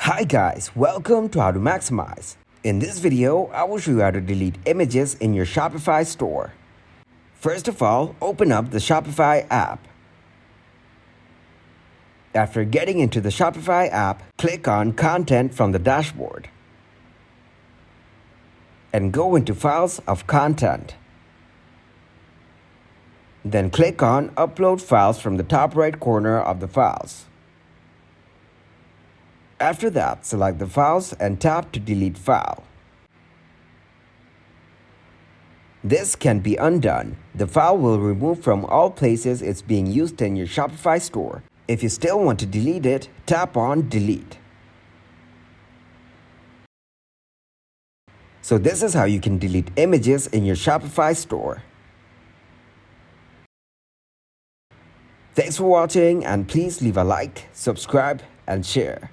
Hi guys, welcome to How to Maximize. In this video, I will show you how to delete images in your Shopify store. First of all, open up the Shopify app. After getting into the Shopify app, click on Content from the dashboard and go into Files of Content. Then click on Upload Files from the top right corner of the files. After that, select the files and tap to delete file. This can be undone. The file will remove from all places it's being used in your Shopify store. If you still want to delete it, tap on Delete. So this is how you can delete images in your Shopify store. Thanks for watching, and please leave a like, subscribe, and share.